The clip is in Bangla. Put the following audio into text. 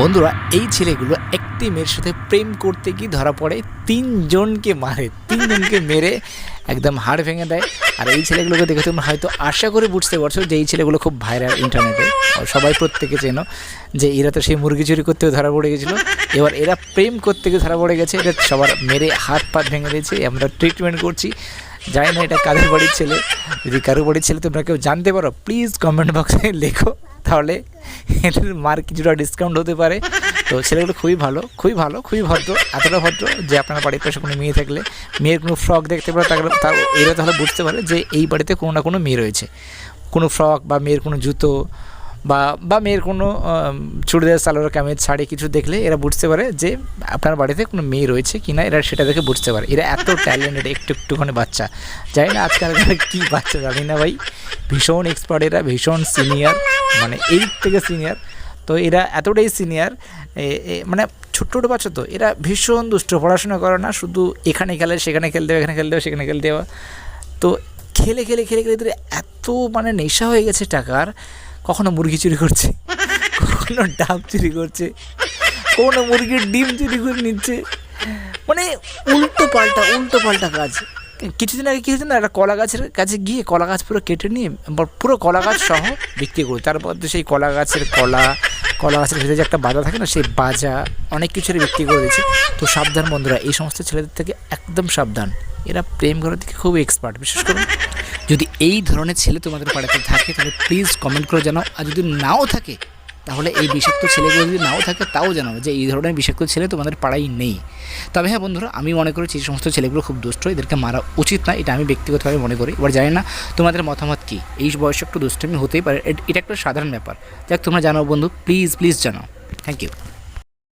বন্ধুরা, এই ছেলেগুলো একটি মেয়ের সাথে প্রেম করতে গিয়ে ধরা পড়ে, তিনজনকে মেরে একদম হাড় ভেঙে দেয়। আর এই ছেলেগুলোকে দেখে তোমরা হয়তো আশা করে বুঝতে পারছো যে এই ছেলেগুলো খুব ভাইরাল ইন্টারনেটে, সবাই প্রত্যেকে চেনো যে এরা তো সেই মুরগি চুরি করতেও ধরা পড়ে গেছিলো। এবার এরা প্রেম করতে গিয়ে ধরা পড়ে গেছে, এটা সবার মেরে হাত পা ভেঙে দিয়েছে। আমরা ট্রিটমেন্ট করছি, জানি না এটা কাদের বাড়ির ছেলে। যদি কারো বাড়ির ছেলে তোমরা কেউ জানতে পারো, প্লিজ কমেন্ট বক্সে লেখো, তাহলে এটার মার কিছুটা ডিসকাউন্ট হতে পারে। তো ছেলেগুলো খুবই ভালো, খুবই ভদ্র, এতটা ভদ্র যে আপনার বাড়ির পাশে কোনো মেয়ে থাকলে, মেয়ের কোনো ফ্রক দেখতে পারে, এরা তাহলে বুঝতে পারে যে এই বাড়িতে কোনো না কোনো মেয়ে রয়েছে। কোনো ফ্রক বা মেয়ের কোনো জুতো বা মেয়ের কোনো চুড়িদার, সালোয়ার কামিজ, শাড়ি কিছু দেখলে এরা বুঝতে পারে যে আপনার বাড়িতে কোনো মেয়ে রয়েছে কি না, এরা সেটা দেখে বুঝতে পারে। এরা এত ট্যালেন্টেড, একটুখানি বাচ্চা, জানি না আজকাল কী বাচ্চা জানি না ভাই, ভীষণ এক্সপার্ট এরা, ভীষণ সিনিয়র, মানে 8 থেকে সিনিয়র। তো এরা এতটাই সিনিয়র, মানে ছোট্ট বাচ্চা, তো এরা ভীষণ দুষ্ট, পড়াশোনা করে না, শুধু এখানে খেলে, সেখানে খেলতে হবে, এখানে খেলতে হবে, সেখানে খেলতে হবে। তো খেলে এদের এত মানে নেশা হয়ে গেছে টাকার, কখনো মুরগি চুরি করছে, কখনো ডাব চুরি করছে, কখনো মুরগির ডিম চুরি করে নিচ্ছে, মানে উল্টো পাল্টা কাজ। কিছুদিন আগে কী হয়েছে না, একটা কলা গাছের কাছে গিয়ে কলা গাছ পুরো কেটে নিয়ে পুরো কলা গাছ সহ বিক্রি করে, তারপর তো সেই কলা গাছের ভিতরে যে একটা বাজা থাকে না, সেই বাজা অনেক কিছুরই বিক্রি করে দিয়েছে। তো সাবধান বন্ধুরা, এই সমস্ত ছেলেদের থেকে একদম সাবধান, এরা প্রেম করার দিকে খুব এক্সপার্ট। বিশেষ করে যদি এই ধরনের ছেলে তোমাদের পাড়াতে থাকে তাহলে প্লিজ কমেন্ট করে জানাও, আর যদি নাও থাকে তাহলে এই বিষাক্ত ছেলেগুলো যদি নাও থাকে তাও জানাও যে এই ধরনের বিষাক্ত ছেলে তোমাদের পাড়ায় নেই। তবে হ্যাঁ বন্ধুরা, আমি মনে করি এই সমস্ত ছেলেগুলো খুব দুষ্ট, এদেরকে মারা উচিত না, এটা আমি ব্যক্তিগতভাবে মনে করি। এবার জানি না তোমাদের মতামত কী, এই বয়সে একটু দুষ্টমি হতেই পারে, এটা একটা সাধারণ ব্যাপার। যাক, তোমরা জানাও বন্ধু, প্লিজ জানাও। Thank you.